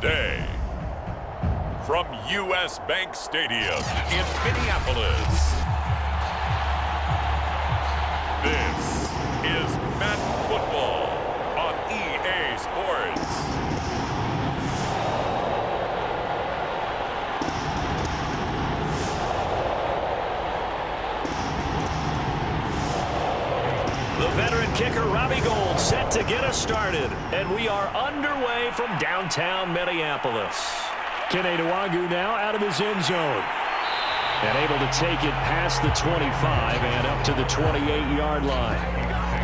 today. From U.S. Bank Stadium in Minneapolis, this is Madden Football on EA Sports. The veteran kicker, Robbie Gould, set to get us started. And we are underway from downtown Minneapolis. Kene Nwangwu now out of his end zone. And able to take it past the 25 and up to the 28-yard line.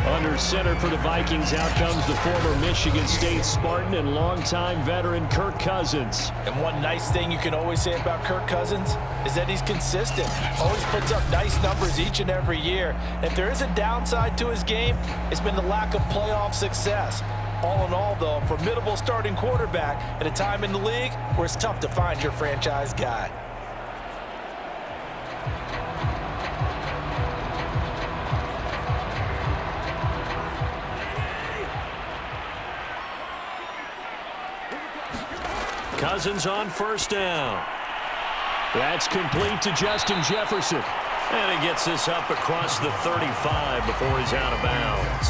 Under center for the Vikings, out comes the former Michigan State Spartan and longtime veteran Kirk Cousins. And one nice thing you can always say about Kirk Cousins is that he's consistent. Always puts up nice numbers each and every year. If there is a downside to his game, it's been the lack of playoff success. All in all, though, a formidable starting quarterback at a time in the league where it's tough to find your franchise guy. Cousins on first down. That's complete to Justin Jefferson. And he gets this up across the 35 before he's out of bounds.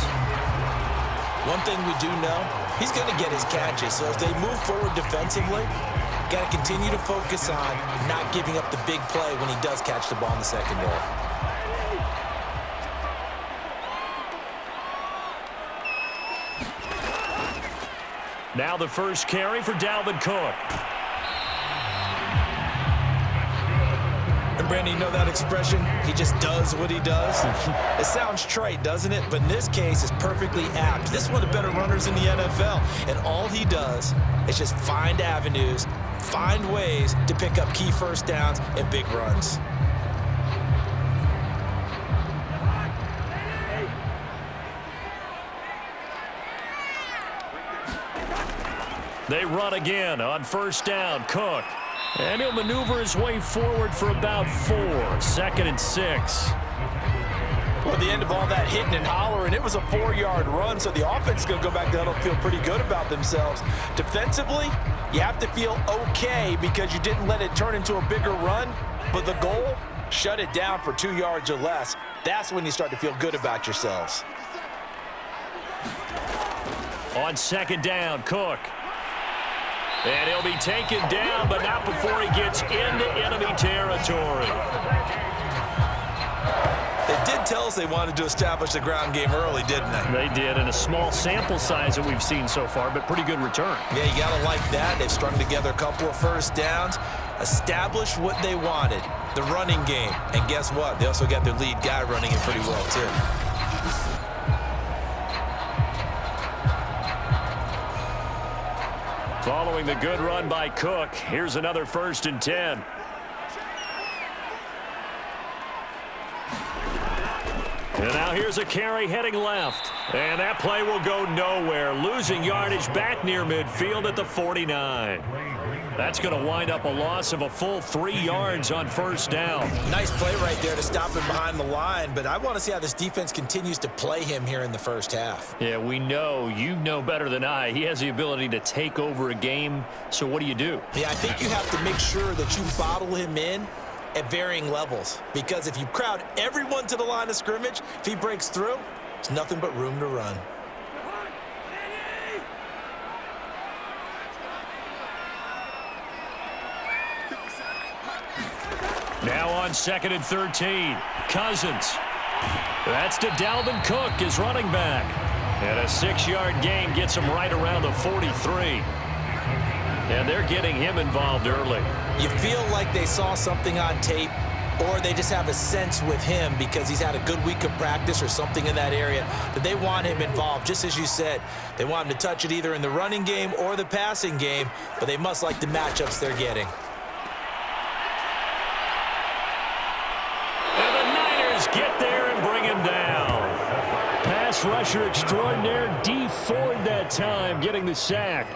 One thing we do know, he's going to get his catches. So as they move forward defensively, got to continue to focus on not giving up the big play when he does catch the ball in the secondary. Now the first carry for Dalvin Cook. And Brandon, you know that expression? He just does what he does. It sounds trite, doesn't it? But in this case, it's perfectly apt. This is one of the better runners in the NFL. And all he does is just find avenues, find ways to pick up key first downs and big runs. They run again on first down. Cook. And he'll maneuver his way forward for about 4. 2nd and 6. Well, at the end of all that hitting and hollering, it was a 4-yard run, so the offense is going to go back down and feel pretty good about themselves. Defensively, you have to feel okay because you didn't let it turn into a bigger run, but the goal, shut it down for 2 yards or less. That's when you start to feel good about yourselves. On second down, Cook. And he'll be taken down, but not before he gets into enemy territory. They did tell us they wanted to establish the ground game early, didn't they? They did, in a small sample size that we've seen so far, but pretty good return. Yeah, you got to like that. They've strung together a couple of first downs, established what they wanted, the running game. And guess what? They also got their lead guy running it pretty well, too. Following the good run by Cook, here's another 1st and 10. And now here's a carry heading left. And that play will go nowhere, losing yardage back near midfield at the 49. That's going to wind up a loss of a full 3 yards on first down. Nice play right there to stop him behind the line, but I want to see how this defense continues to play him here in the first half. Yeah, we know, you know better than I, he has the ability to take over a game, so what do you do? Yeah, I think you have to make sure that you bottle him in at varying levels, because if you crowd everyone to the line of scrimmage, if he breaks through, there's nothing but room to run. Now on 2nd and 13, Cousins. That's to Dalvin Cook, his running back. And a 6-yard gain gets him right around the 43. And they're getting him involved early. You feel like they saw something on tape, or they just have a sense with him because he's had a good week of practice or something in that area that they want him involved. Just as you said, they want him to touch it either in the running game or the passing game, but they must like the matchups they're getting. And the Niners get there and bring him down. Pass rusher extraordinaire, D. Ford that time getting the sack.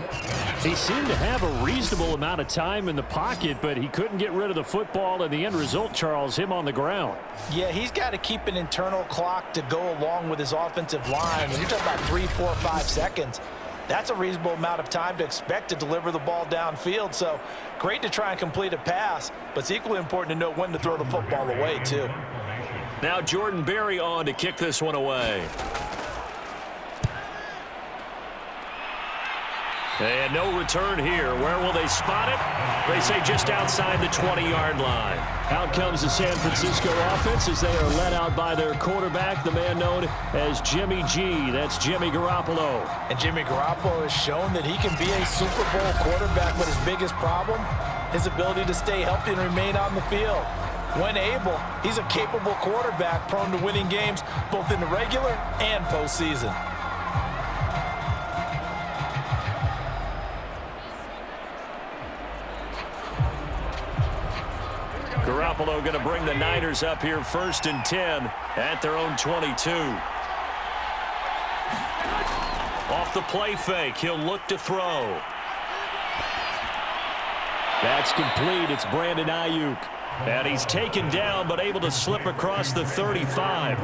He seemed to have a reasonable amount of time in the pocket, but he couldn't get rid of the football, and the end result, Charles, him on the ground. Yeah, he's got to keep an internal clock to go along with his offensive line. When you're talking about 3, 4, 5 seconds, That's a reasonable amount of time to expect to deliver the ball downfield. So great to try and complete a pass, but it's equally important to know when to throw the football away, too. Now Jordan Berry on to kick this one away. And no return here. Where will they spot it? They say just outside the 20-yard line. Out comes the San Francisco offense as they are led out by their quarterback, the man known as Jimmy G. That's Jimmy Garoppolo. And Jimmy Garoppolo has shown that he can be a Super Bowl quarterback, but his biggest problem, his ability to stay healthy and remain on the field. When able, he's a capable quarterback prone to winning games both in the regular and postseason. Garoppolo going to bring the Niners up here 1st and 10 at their own 22. Off the play fake, he'll look to throw. That's complete. It's Brandon Ayuk. And he's taken down but able to slip across the 35.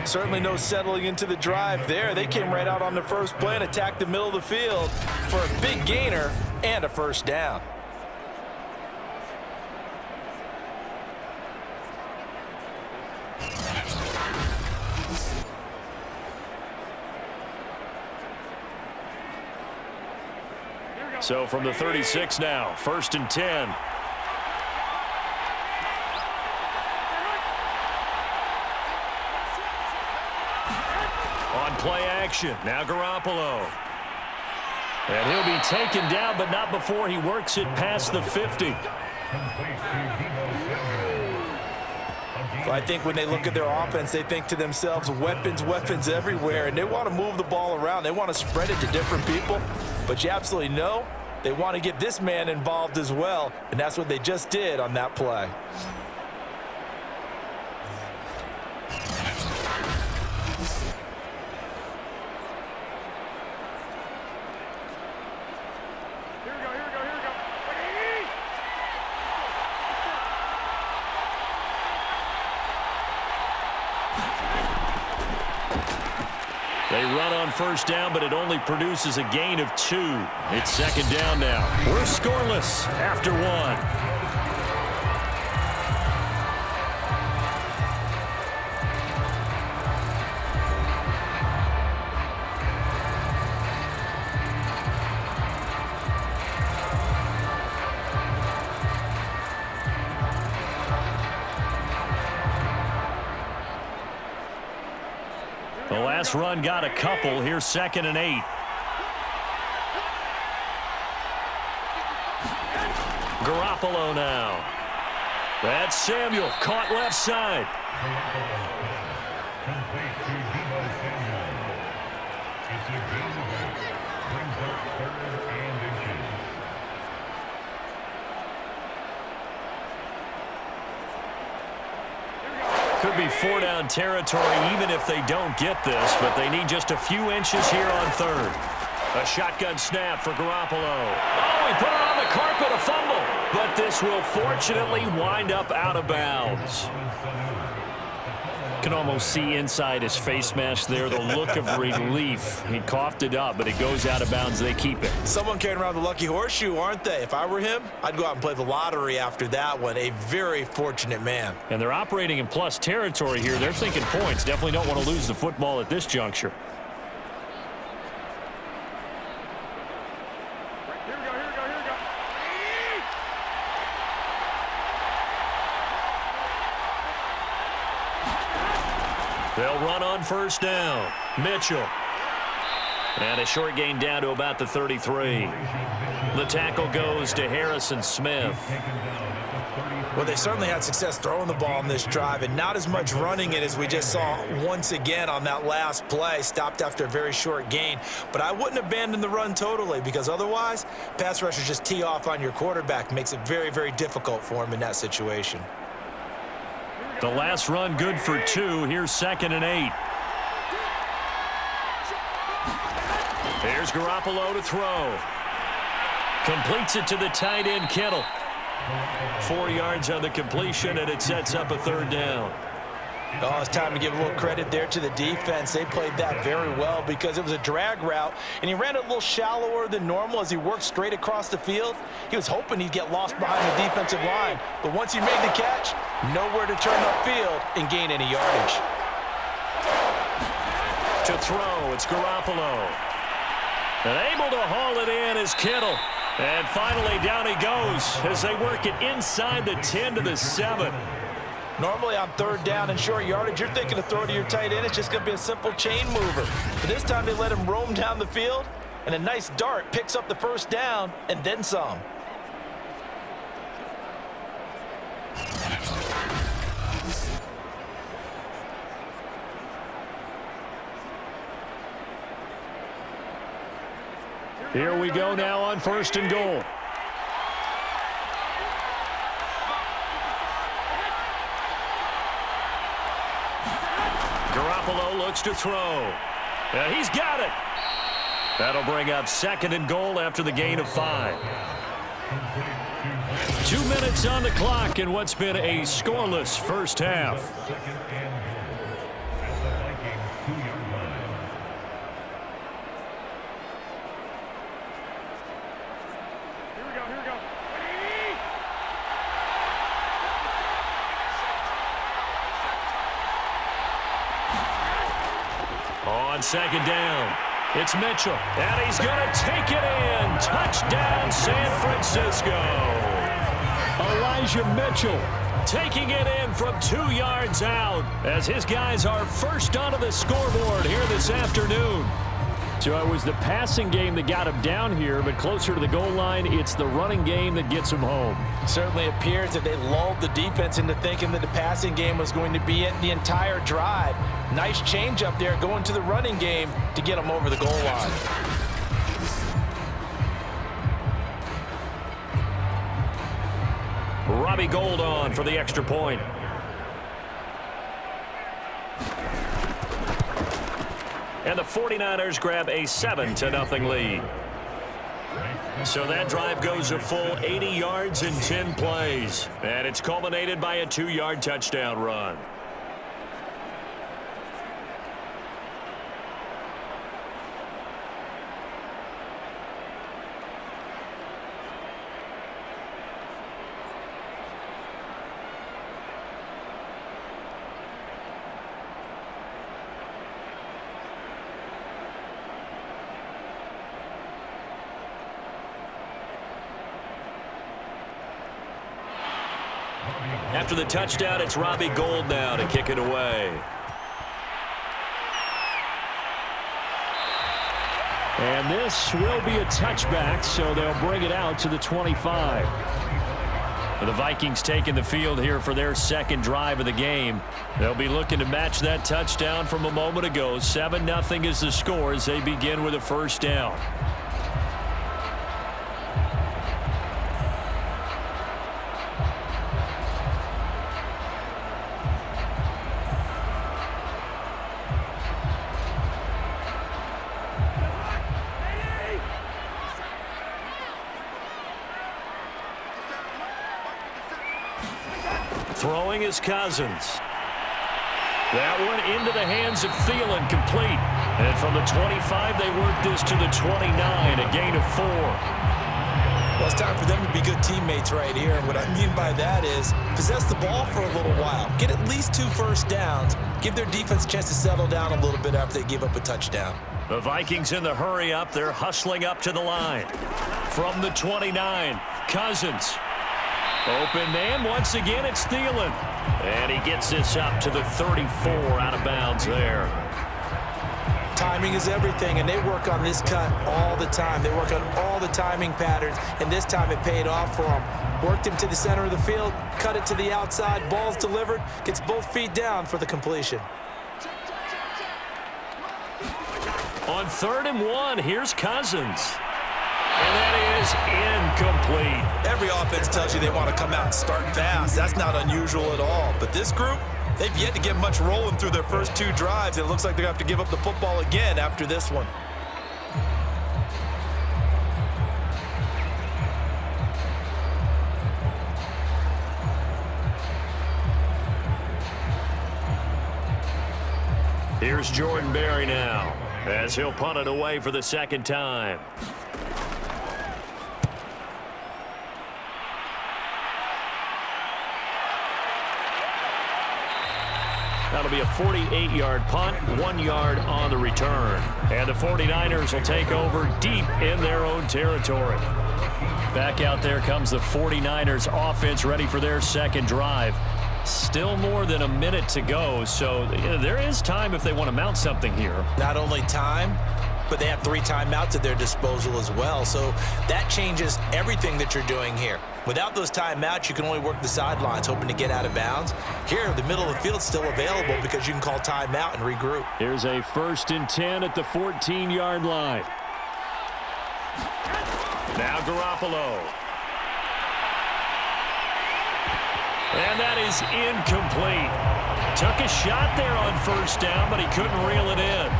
Certainly no settling into the drive there. They came right out on the first play and attacked the middle of the field for a big gainer and a first down. So from the 36 now, 1st and 10. On play action, now Garoppolo. And he'll be taken down, but not before he works it past the 50. I think when they look at their offense, they think to themselves, weapons, weapons everywhere, and they want to move the ball around. They want to spread it to different people, but you absolutely know they want to get this man involved as well, and that's what they just did on that play. They run on first down, but it only produces a gain of 2. It's 2nd down now. We're scoreless after 1. The last run got a couple. Here's 2nd and 8. Garoppolo now. That's Samuel, caught left side. Could be 4-down territory even if they don't get this, but they need just a few inches here on 3rd. A shotgun snap for Garoppolo. Oh, he put it on the carpet, a fumble. But this will fortunately wind up out of bounds. Can almost see inside his face mask there the look of relief. He coughed it up, but it goes out of bounds. They keep it. Someone carrying around the lucky horseshoe, aren't they? If I were him, I'd go out and play the lottery after that one. A very fortunate man. And they're operating in plus territory here. They're thinking points. Definitely don't want to lose the football at this juncture. They'll run on first down. Mitchell. And a short gain down to about the 33. The tackle goes to Harrison Smith. Well, they certainly had success throwing the ball on this drive, and not as much running it as we just saw once again on that last play. Stopped after a very short gain. But I wouldn't abandon the run totally, because otherwise, pass rushers just tee off on your quarterback. Makes it very, very difficult for him in that situation. The last run good for 2. Here's 2nd and 8. Here's Garoppolo to throw. Completes it to the tight end, Kittle. 4 yards on the completion, and it sets up a 3rd down. Oh, it's time to give a little credit there to the defense. They played that very well because it was a drag route, and he ran it a little shallower than normal as he worked straight across the field. He was hoping he'd get lost behind the defensive line, but once he made the catch, nowhere to turn upfield and gain any yardage. To throw, it's Garoppolo. And able to haul it in is Kittle. And finally down he goes as they work it inside the 10 to the 7. Normally on third down and short yardage, you're thinking to throw to your tight end. It's just going to be a simple chain mover. But this time they let him roam down the field, and a nice dart picks up the first down and then some. Here we go now on 1st and goal. Garoppolo looks to throw. And he's got it. That'll bring up 2nd and goal after the gain of 5. 2 minutes on the clock in what's been a scoreless first half. On 2nd down, it's Mitchell, and he's going to take it in. Touchdown, San Francisco. Elijah Mitchell taking it in from 2 yards out as his guys are first onto the scoreboard here this afternoon. So it was the passing game that got him down here, but closer to the goal line, it's the running game that gets him home. Certainly appears that they lulled the defense into thinking that the passing game was going to be it the entire drive. Nice change up there going to the running game to get them over the goal line. Robbie Gould on for the extra point. And the 49ers grab a 7-0 lead. So that drive goes a full 80 yards in 10 plays. And it's culminated by a 2-yard touchdown run. After the touchdown, it's Robbie Gould now to kick it away. And this will be a touchback, so they'll bring it out to the 25. The Vikings taking the field here for their second drive of the game. They'll be looking to match that touchdown from a moment ago. 7-0 is the score as they begin with a first down. Throwing is Cousins. That one into the hands of Thielen, complete. And from the 25, they work this to the 29, a gain of 4. Well, it's time for them to be good teammates right here. And what I mean by that is possess the ball for a little while. Get at least 2 first downs. Give their defense a chance to settle down a little bit after they give up a touchdown. The Vikings in the hurry up. They're hustling up to the line. From the 29, Cousins. Open man, once again, it's Thielen. And he gets this up to the 34 out of bounds there. Timing is everything, and they work on this cut all the time. They work on all the timing patterns, and this time it paid off for them. Worked him to the center of the field, cut it to the outside, ball's delivered, gets both feet down for the completion. On 3rd and 1, here's Cousins. And that is incomplete. Every offense tells you they want to come out and start fast. That's not unusual at all. But this group, they've yet to get much rolling through their first 2 drives. And it looks like they're going to have to give up the football again after this one. Here's Jordan Berry now as he'll punt it away for the second time. That'll be a 48-yard punt, 1 yard on the return. And the 49ers will take over deep in their own territory. Back out there comes the 49ers offense ready for their second drive. Still more than a minute to go, so there is time if they want to mount something here. Not only time, but they have 3 timeouts at their disposal as well, so that changes everything that you're doing here. Without those timeouts, you can only work the sidelines, hoping to get out of bounds. Here, the middle of the field is still available because you can call timeout and regroup. Here's a 1st and 10 at the 14-yard line. Now Garoppolo. And that is incomplete. Took a shot there on 1st down, but he couldn't reel it in.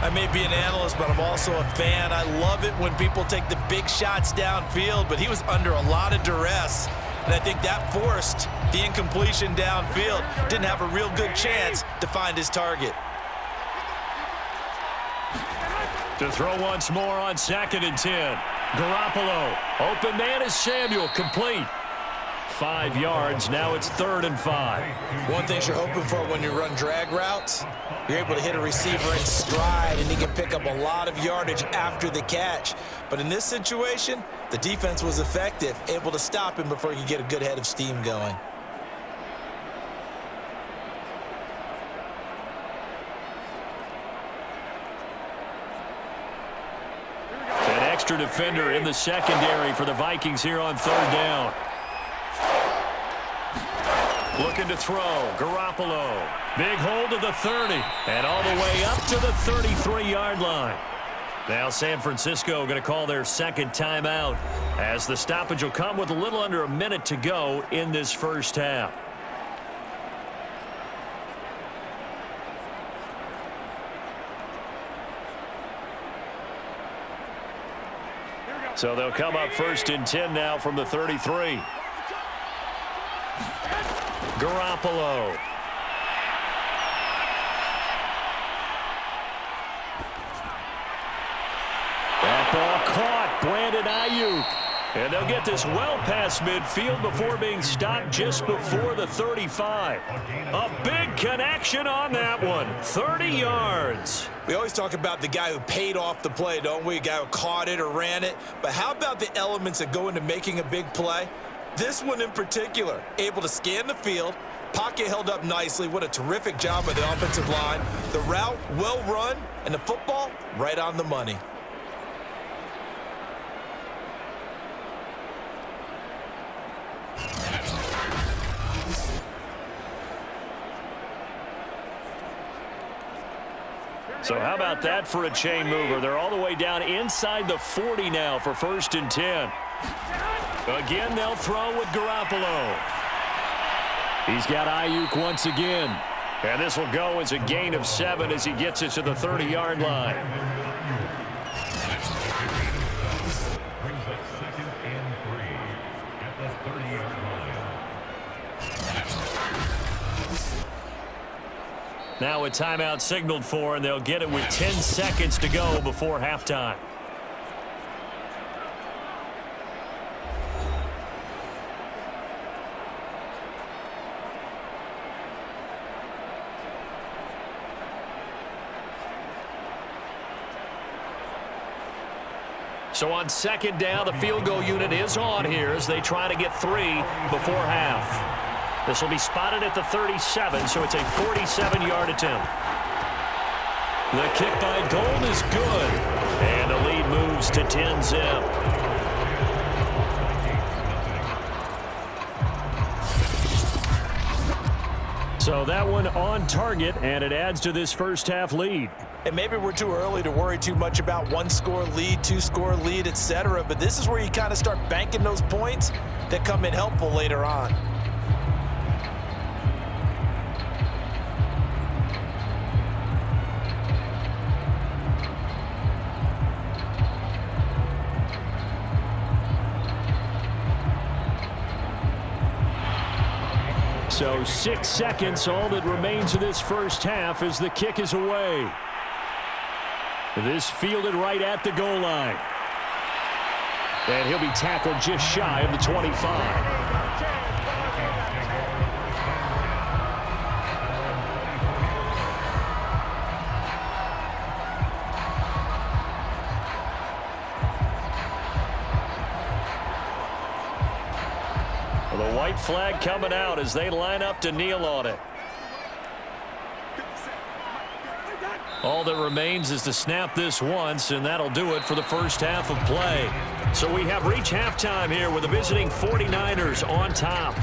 I may be an analyst, but I'm also a fan. I love it when people take the big shots downfield, but he was under a lot of duress, and I think that forced the incompletion downfield. Didn't have a real good chance to find his target. To throw once more on 2nd and 10. Garoppolo. Open man is Samuel. Complete. 5 yards. Now it's 3rd and 5. One thing you're hoping for when you run drag routes, you're able to hit a receiver in stride, and he can pick up a lot of yardage after the catch. But in this situation, the defense was effective, able to stop him before he could get a good head of steam going. An extra defender in the secondary for the Vikings here on 3rd down. Looking to throw. Garoppolo. Big hold of the 30. And all the way up to the 33-yard line. Now San Francisco going to call their second timeout as the stoppage will come with a little under a minute to go in this first half. So they'll come up 1st and 10 now from the 33. Garoppolo. That ball caught. Brandon Ayuk. And they'll get this well past midfield before being stopped just before the 35. A big connection on that one. 30 yards. We always talk about the guy who paid off the play, don't we? A guy who caught it or ran it. But how about the elements that go into making a big play? This one in particular, able to scan the field, pocket held up nicely. What a terrific job by the offensive line. The route well run, and the football right on the money. So how about that for a chain mover? They're all the way down inside the 40 now for 1st and 10. Again, they'll throw with Garoppolo. He's got Ayuk once again. And this will go as a gain of 7 as he gets it to the 30-yard line. Brings up 2nd and 3 at the 30-yard line. Now a timeout signaled for, and they'll get it with 10 seconds to go before halftime. So on 2nd down, the field goal unit is on here as they try to get 3 before half. This will be spotted at the 37, so it's a 47-yard attempt. The kick by Gold is good, and the lead moves to 10-zip. So that one on target, and it adds to this first half lead. And maybe we're too early to worry too much about 1-score lead, 2-score lead, etc. But this is where you kind of start banking those points that come in helpful later on. So 6 seconds, all that remains of this first half as the kick is away. This fielded right at the goal line. And he'll be tackled just shy of the 25. The white flag coming out as they line up to kneel on it. All that remains is to snap this once, and that'll do it for the first half of play. So we have reached halftime here with the visiting 49ers on top.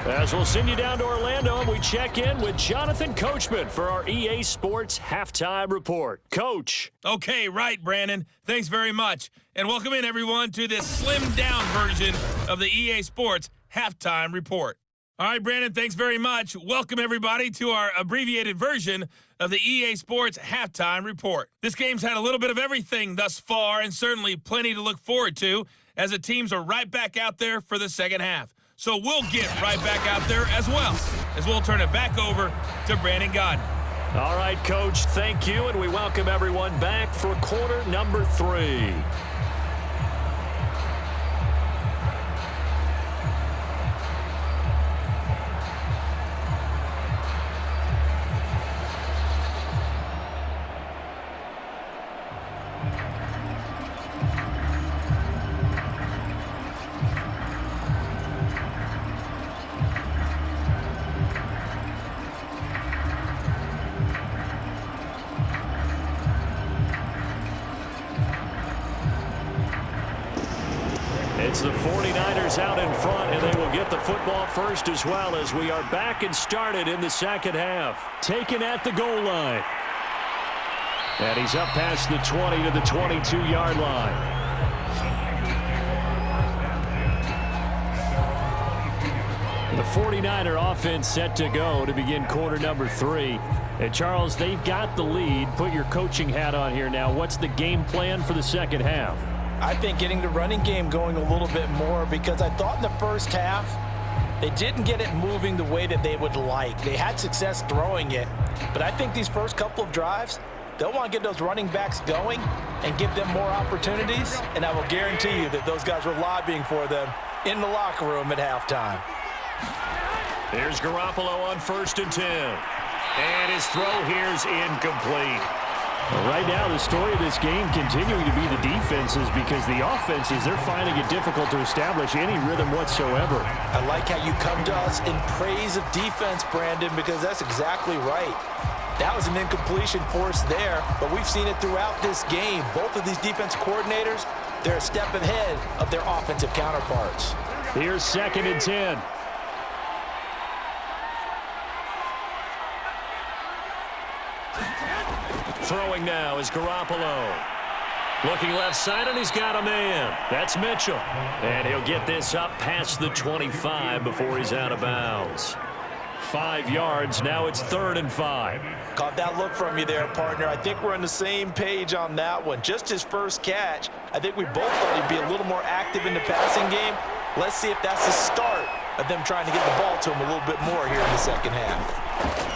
As we'll send you down to Orlando, and we check in with Jonathan Coachman for our EA Sports Halftime Report. Coach. Okay, right, Brandon. Thanks very much. And welcome in, everyone, to this slimmed-down version of the EA Sports Halftime Report. All right, Brandon, thanks very much. Welcome, everybody, to our abbreviated version of the EA Sports Halftime Report. This game's had a little bit of everything thus far, and certainly plenty to look forward to, as the teams are right back out there for the second half. So we'll get right back out there as well, as we'll turn it back over to Brandon Godden. All right, Coach, thank you, and we welcome everyone back for quarter number 3. It's the 49ers out in front, and they will get the football first as well as we are back and started in the second half. Taken at the goal line. And he's up past the 20 to the 22-yard line. The 49er offense set to go to begin quarter number 3. And, Charles, they've got the lead. Put your coaching hat on here now. What's the game plan for the second half? I think getting the running game going a little bit more, because I thought in the first half they didn't get it moving the way that they would like. They had success throwing it, but I think these first couple of drives, they'll want to get those running backs going and give them more opportunities, and I will guarantee you that those guys were lobbying for them in the locker room at halftime. Here's Garoppolo on 1st and 10. And his throw here's incomplete. Right now, the story of this game continuing to be the defenses, because the offenses, they're finding it difficult to establish any rhythm whatsoever. I like how you come to us in praise of defense, Brandon, because that's exactly right. That was an incompletion forced there, but we've seen it throughout this game. Both of these defense coordinators, they're a step ahead of their offensive counterparts. Here's 2nd and 10. Throwing now is Garoppolo. Looking left side, and he's got a man. That's Mitchell. And he'll get this up past the 25 before he's out of bounds. 5 yards. Now it's 3rd and 5. Caught that look from you there, partner. I think we're on the same page on that one. Just his first catch. I think we both thought he'd be a little more active in the passing game. Let's see if that's the start of them trying to get the ball to him a little bit more here in the second half.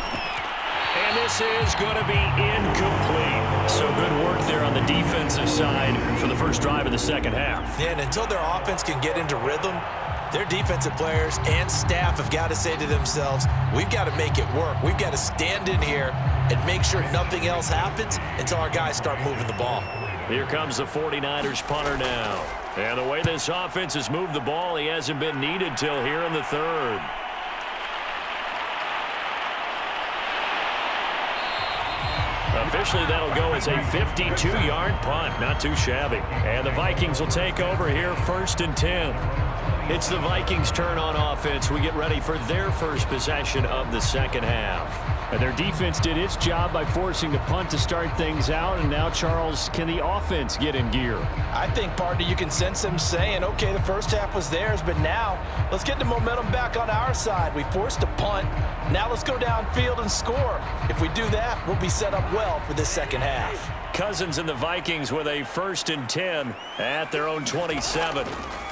And this is going to be incomplete. So good work there on the defensive side for the first drive of the second half. Yeah, and until their offense can get into rhythm, their defensive players and staff have got to say to themselves, we've got to make it work. We've got to stand in here and make sure nothing else happens until our guys start moving the ball. Here comes the 49ers punter now. And the way this offense has moved the ball, he hasn't been needed till here in the 3rd. Officially, that'll go as a 52-yard punt. Not too shabby. And the Vikings will take over here 1st and 10. It's the Vikings' turn on offense. We get ready for their first possession of the second half. And their defense did its job by forcing the punt to start things out. And now, Charles, can the offense get in gear? I think, partner, you can sense them saying, okay, the first half was theirs, but now let's get the momentum back on our side. We forced a punt. Now let's go downfield and score. If we do that, we'll be set up well for this second half. Cousins and the Vikings with a 1st and 10 at their own 27.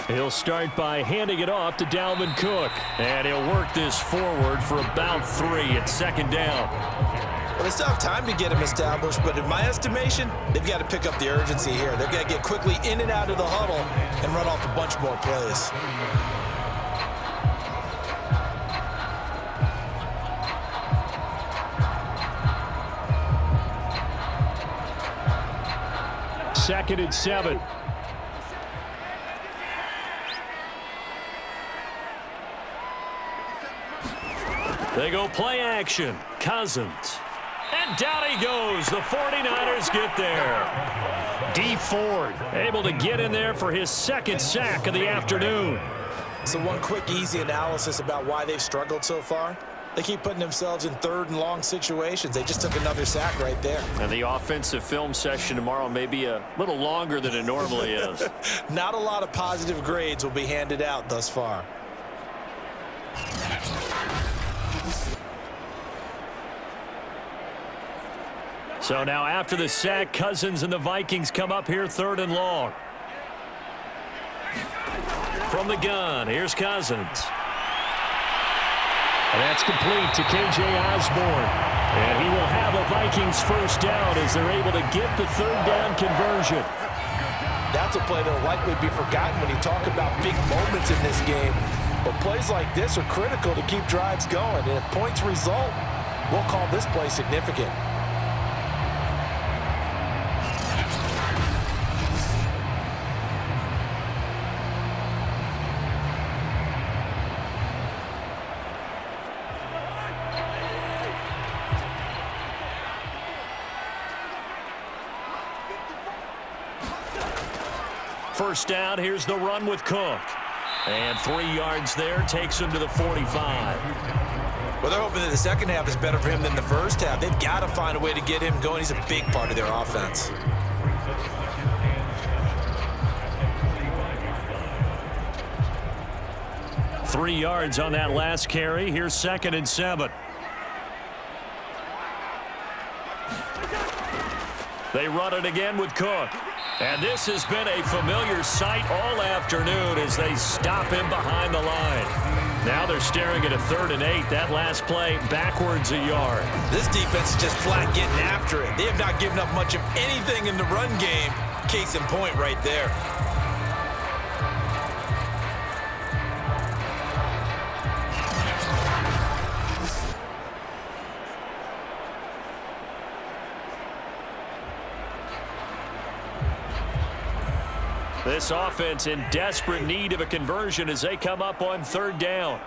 He'll start by handing it off to Dalvin Cook. And he'll work this forward for about 3 at second down. Well, they still have time to get him established, but in my estimation, they've got to pick up the urgency here. They've got to get quickly in and out of the huddle and run off a bunch more plays. Second and 7. They go play action. Cousins. And down he goes. The 49ers get there. D Ford able to get in there for his second sack of the afternoon. So one quick, easy analysis about why they've struggled so far. They keep putting themselves in third and long situations. They just took another sack right there. And the offensive film session tomorrow may be a little longer than it normally is. Not a lot of positive grades will be handed out thus far. So now after the sack, Cousins and the Vikings come up here third and long. From the gun, here's Cousins. And that's complete to K.J. Osborne. And he will have a Vikings first down as they're able to get the third down conversion. That's a play that will likely be forgotten when you talk about big moments in this game. But plays like this are critical to keep drives going. And if points result, we'll call this play significant. First down, here's the run with Cook. And 3 yards there, takes him to the 45. Well, they're hoping that the second half is better for him than the first half. They've got to find a way to get him going. He's a big part of their offense. Three yards on that last carry. Here's second and 7. They run it again with Cook. And this has been a familiar sight all afternoon as they stop him behind the line. Now they're staring at a 3rd and 8. That last play backwards a yard. This defense is just flat getting after it. They have not given up much of anything in the run game. Case in point right there. This offense in desperate need of a conversion as they come up on 3rd down.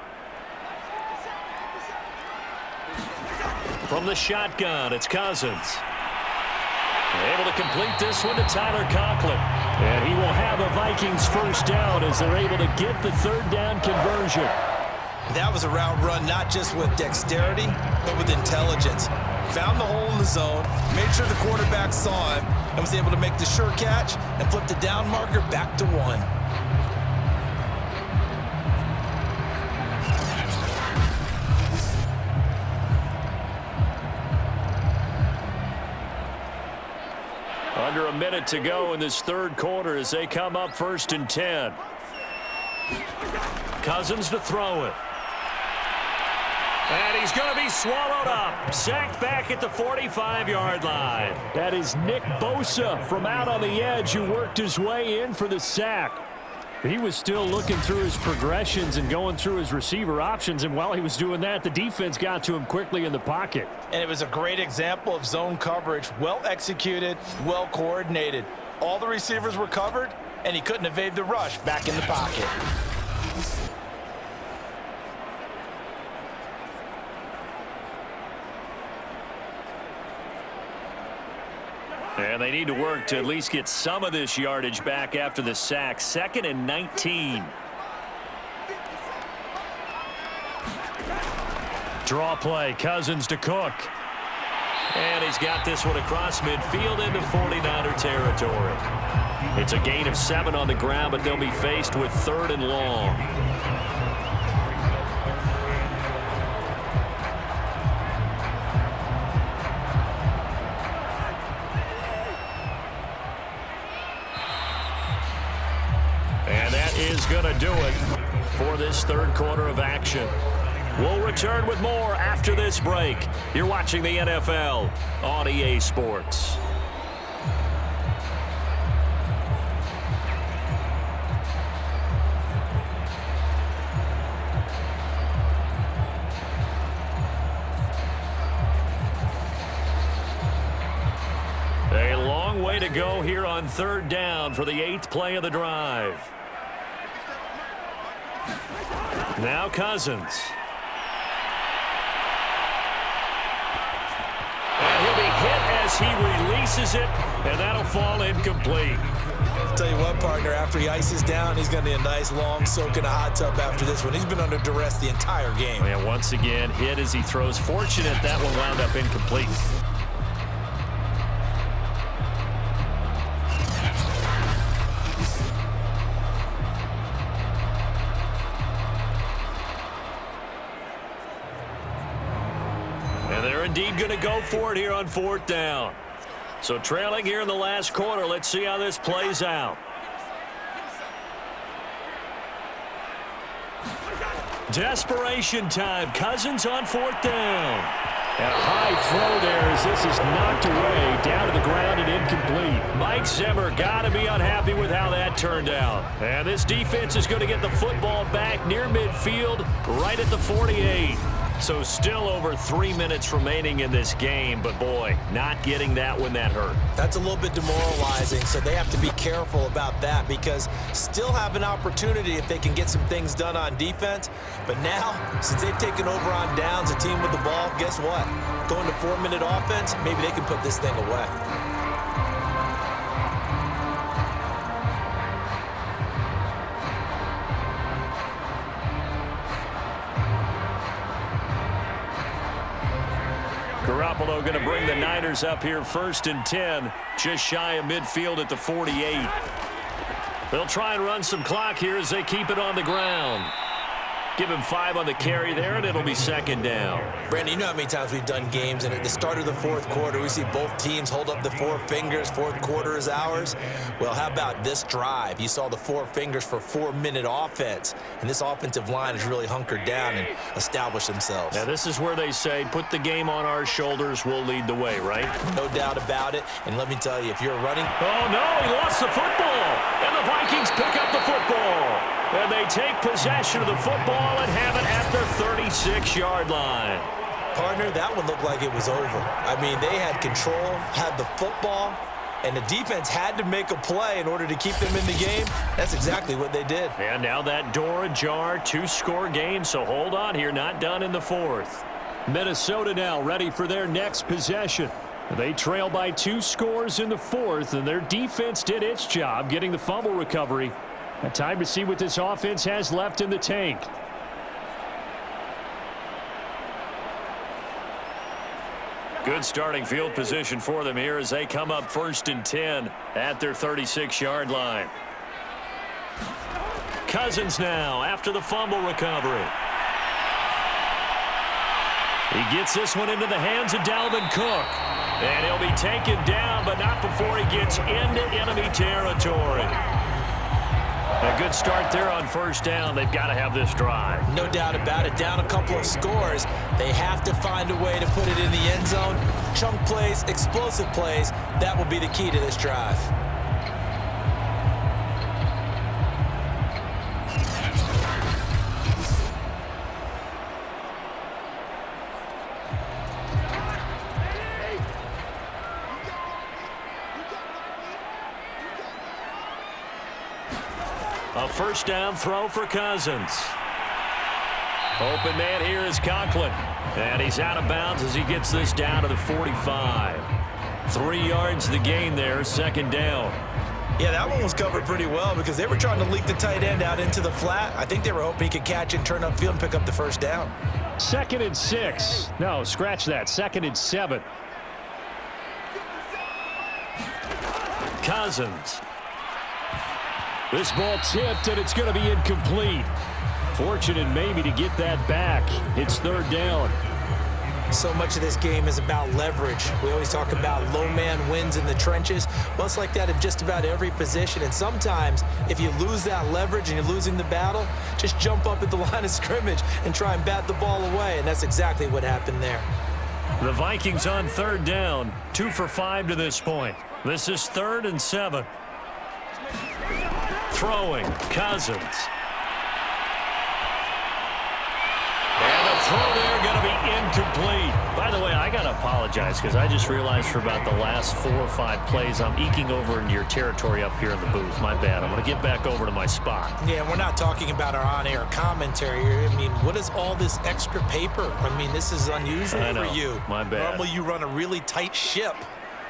From the shotgun, it's Cousins. Able to complete this one to Tyler Conklin. And he will have a Vikings first down as they're able to get the 3rd down conversion. That was a route run not just with dexterity, but with intelligence. Found the hole in the zone, made sure the quarterback saw him, and was able to make the sure catch and flip the down marker back to 1. Under a minute to go in this 3rd quarter as they come up 1st and 10. Cousins to throw it. And he's going to be swallowed up. Sacked back at the 45-yard line. That is Nick Bosa from out on the edge who worked his way in for the sack. He was still looking through his progressions and going through his receiver options, and while he was doing that, the defense got to him quickly in the pocket. And it was a great example of zone coverage. Well executed, well coordinated. All the receivers were covered, and he couldn't evade the rush back in the pocket. And they need to work to at least get some of this yardage back after the sack. 2nd and 19. Draw play, Cousins to Cook. And he's got this one across midfield into 49er territory. It's a gain of 7 on the ground, but they'll be faced with 3rd and long. And that is going to do it for this third quarter of action. We'll return with more after this break. You're watching the NFL on EA Sports. A long way to go here on third down for the 8th play of the drive. Now Cousins. And he'll be hit as he releases it, and that'll fall incomplete. I'll tell you what, partner, after he ices down, he's going to need a nice long soak in a hot tub after this one. He's been under duress the entire game. And once again, hit as he throws. Fortunate that one wound up incomplete. Indeed going to go for it here on 4th down. So trailing here in the last quarter. Let's see how this plays out. Desperation time. Cousins on 4th down. And a high throw there as this is knocked away down to the ground and incomplete. Mike Zimmer got to be unhappy with how that turned out. And this defense is going to get the football back near midfield right at the 48. So still over 3 minutes remaining in this game, but boy, not getting that when that hurt. That's a little bit demoralizing, so they have to be careful about that because still have an opportunity if they can get some things done on defense. But now, since they've taken over on downs, a team with the ball, guess what? Going to 4-minute offense, maybe they can put this thing away. Garoppolo going to bring the Niners up here 1st and 10, just shy of midfield at the 48. They'll try and run some clock here as they keep it on the ground. Give him 5 on the carry there, and it'll be 2nd down. Brandon, you know how many times we've done games, and at the start of the 4th quarter, we see both teams hold up the 4 fingers, 4th quarter is ours. Well, how about this drive? You saw the 4 fingers for 4-minute offense, and this offensive line has really hunkered down and established themselves. Now, this is where they say, put the game on our shoulders, we'll lead the way, right? No doubt about it, and let me tell you, if you're running... Oh, no, he lost the football, and the Vikings pick up the football. And they take possession of the football and have it at their 36-yard line. Partner, that one looked like it was over. I mean, they had control, had the football, and the defense had to make a play in order to keep them in the game. That's exactly what they did. And now that door ajar, 2-score game, so hold on here, not done in the 4th. Minnesota now ready for their next possession. They trail by 2 scores in the 4th, and their defense did its job getting the fumble recovery. A time to see what this offense has left in the tank. Good starting field position for them here as they come up 1st and 10 at their 36-yard line. Cousins now after the fumble recovery. He gets this one into the hands of Dalvin Cook. And he'll be taken down, but not before he gets into enemy territory. A good start there on 1st down. They've got to have this drive. No doubt about it. Down a couple of scores. They have to find a way to put it in the end zone. Chunk plays, explosive plays. That will be the key to this drive. A 1st down throw for Cousins. Open man here is Conklin. And he's out of bounds as he gets this down to the 45. 3 yards the gain there, 2nd down. Yeah, that one was covered pretty well because they were trying to leak the tight end out into the flat. I think they were hoping he could catch and turn upfield and pick up the 1st down. 2nd and 6. No, scratch that. 2nd and 7. Cousins. This ball tipped, and it's going to be incomplete. Fortunate maybe to get that back. It's 3rd down. So much of this game is about leverage. We always talk about low man wins in the trenches. Well, it's like that in just about every position. And sometimes, if you lose that leverage and you're losing the battle, just jump up at the line of scrimmage and try and bat the ball away. And that's exactly what happened there. The Vikings on third down, 2 for 5 to this point. This is 3rd and 7. Throwing, Cousins. And the throw there going to be incomplete. By the way, I got to apologize because I just realized for about the last 4 or 5 plays, I'm eking over into your territory up here in the booth. My bad. I'm going to get back over to my spot. Yeah, we're not talking about our on-air commentary here. I mean, what is all this extra paper? I mean, this is unusual for you. My bad. Normally you run a really tight ship.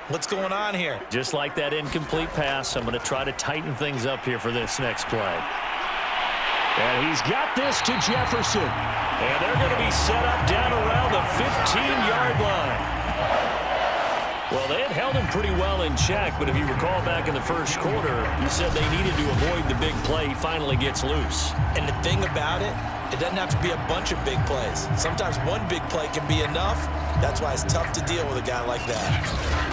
What's going on here? Just like that incomplete pass, I'm going to try to tighten things up here for this next play. And he's got this to Jefferson. And they're going to be set up down around the 15-yard line. Well, they had held him pretty well in check, but if you recall back in the first quarter, you said they needed to avoid the big play. He finally gets loose. And the thing about it, it doesn't have to be a bunch of big plays. Sometimes one big play can be enough. That's why it's tough to deal with a guy like that.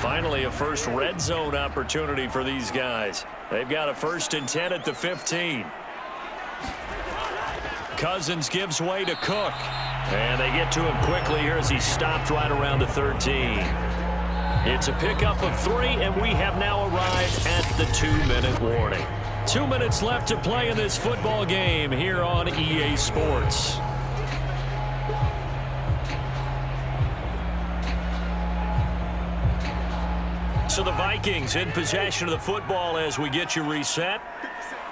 Finally, a first red zone opportunity for these guys. They've got a 1st and 10 at the 15. Cousins gives way to Cook. And they get to him quickly here as he stopped right around the 13. It's a pickup of 3, and we have now arrived at the 2-minute warning. 2 minutes left to play in this football game here on EA Sports. So the Vikings in possession of the football as we get you reset.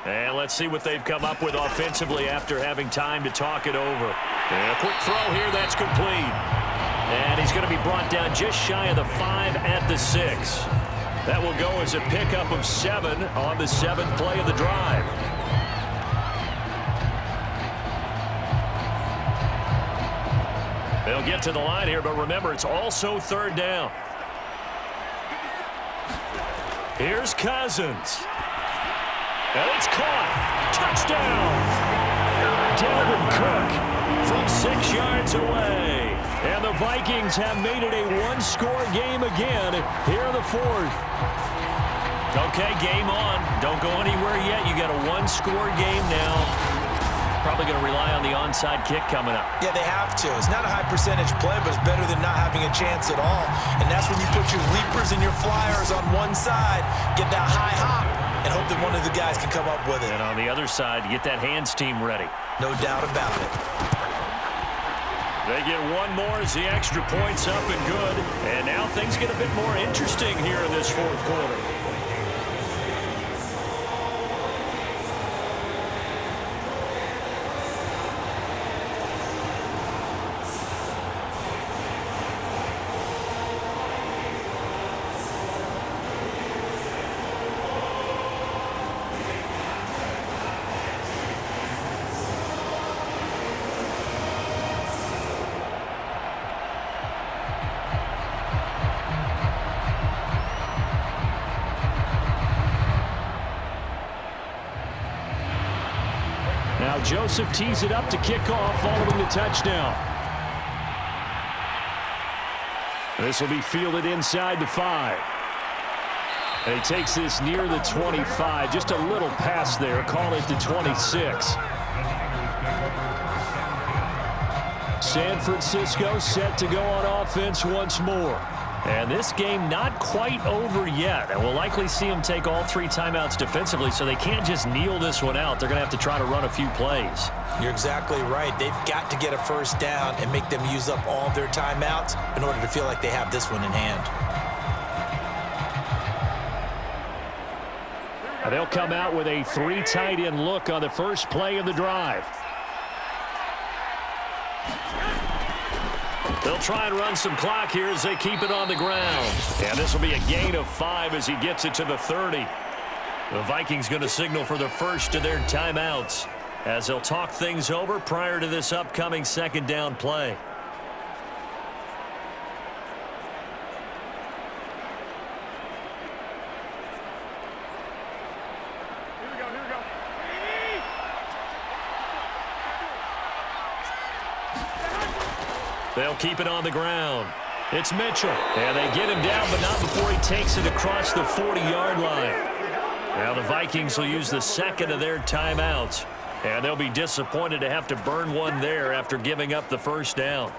And let's see what they've come up with offensively after having time to talk it over. And a quick throw here, that's complete. And he's going to be brought down just shy of the 5 at the 6. That will go as a pickup of 7 on the 7th play of the drive. They'll get to the line here, but remember, it's also 3rd down. Here's Cousins. And it's caught. Touchdown. Dalvin Cook from 6 yards away. And the Vikings have made it a 1-score game again here in the 4th. Okay, game on. Don't go anywhere yet. You got a 1-score game now. Probably going to rely on the onside kick coming up. Yeah, they have to. It's not a high percentage play, but it's better than not having a chance at all. And that's when you put your leapers and your flyers on one side, get that high hop, and hope that one of the guys can come up with it. And on the other side, get that hands team ready. No doubt about it. They get one more as the extra point's up and good. And now things get a bit more interesting here in this 4th quarter. Now Joseph tees it up to kick off following the touchdown. This will be fielded inside the 5. And he takes this near the 25. Just a little pass there. Call it the 26. San Francisco set to go on offense once more. And this game not quite over yet. And we'll likely see them take all 3 timeouts defensively, so they can't just kneel this one out. They're going to have to try to run a few plays. You're exactly right. They've got to get a 1st down and make them use up all their timeouts in order to feel like they have this one in hand. They'll come out with a 3 tight end look on the first play of the drive. They'll try and run some clock here as they keep it on the ground. And this will be a gain of 5 as he gets it to the 30. The Vikings going to signal for the first of their timeouts as they'll talk things over prior to this upcoming 2nd down play. They'll keep it on the ground. It's Mitchell. And they get him down, but not before he takes it across the 40-yard line. Now the Vikings will use the second of their timeouts. And they'll be disappointed to have to burn one there after giving up the first down.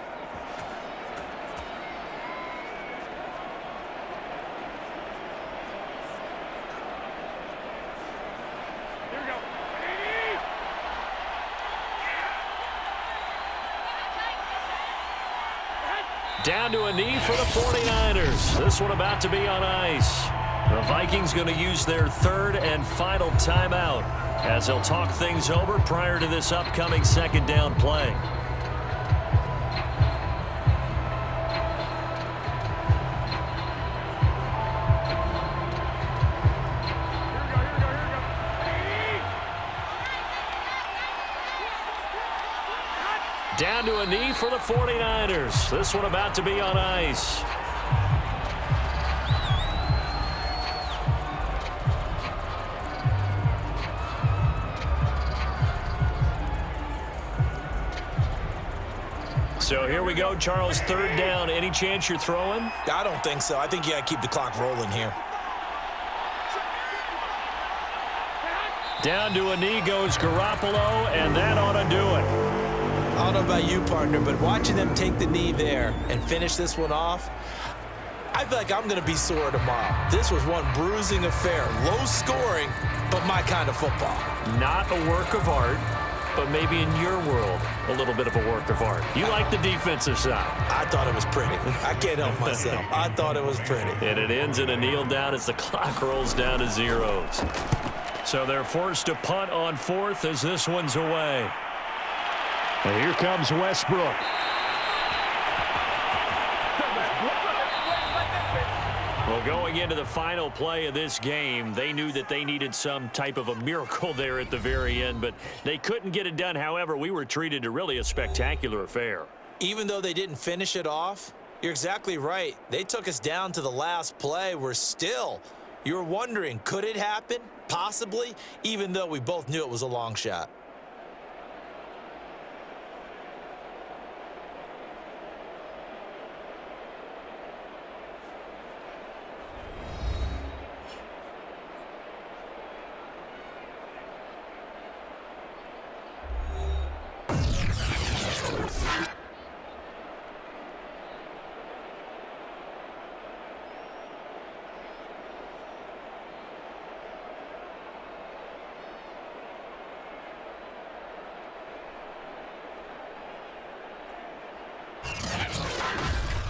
Down to a knee for the 49ers. This one about to be on ice. The Vikings going to use their third and final timeout as they'll talk things over prior to this upcoming second down play. Down to a knee for the 49ers. This one about to be on ice. So here we go, Charles, third down. Any chance you're throwing? I don't think so. I think you got to keep the clock rolling here. Down to a knee goes Garoppolo, and that ought to do it. I don't know about you, partner, but watching them take the knee there and finish this one off, I feel like I'm going to be sore tomorrow. This was one bruising affair. Low scoring, but my kind of football. Not a work of art, but maybe in your world, a little bit of a work of art. You like the defensive side. I thought it was pretty. I can't help myself. I thought it was pretty. And it ends in a kneel down as the clock rolls down to zeros. So they're forced to punt on fourth as this one's away. And here comes Westbrook. Well, going into the final play of this game, they knew that they needed some type of a miracle there at the very end, but they couldn't get it done. However, we were treated to really a spectacular affair. Even though they didn't finish it off, you're exactly right. They took us down to the last play. You were wondering, could it happen? Possibly, even though we both knew it was a long shot.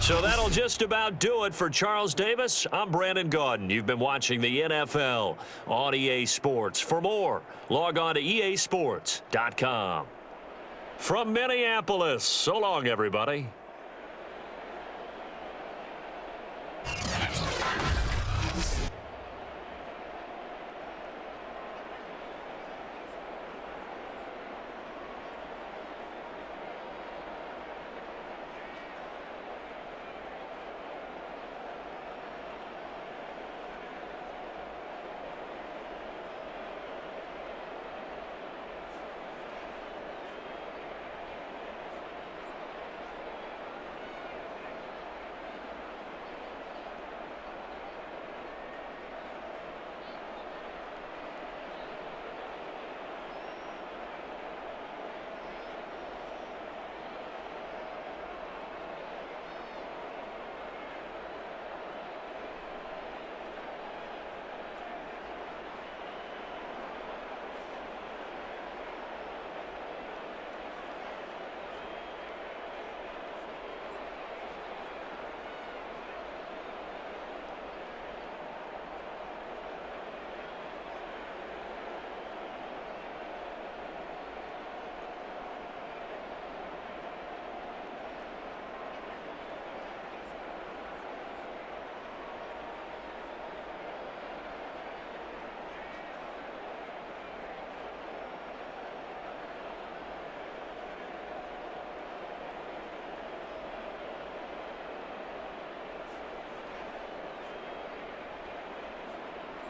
So that'll just about do it for Charles Davis. I'm Brandon Gaudin. You've been watching the NFL on EA Sports. For more, log on to easports.com. From Minneapolis, so long, everybody.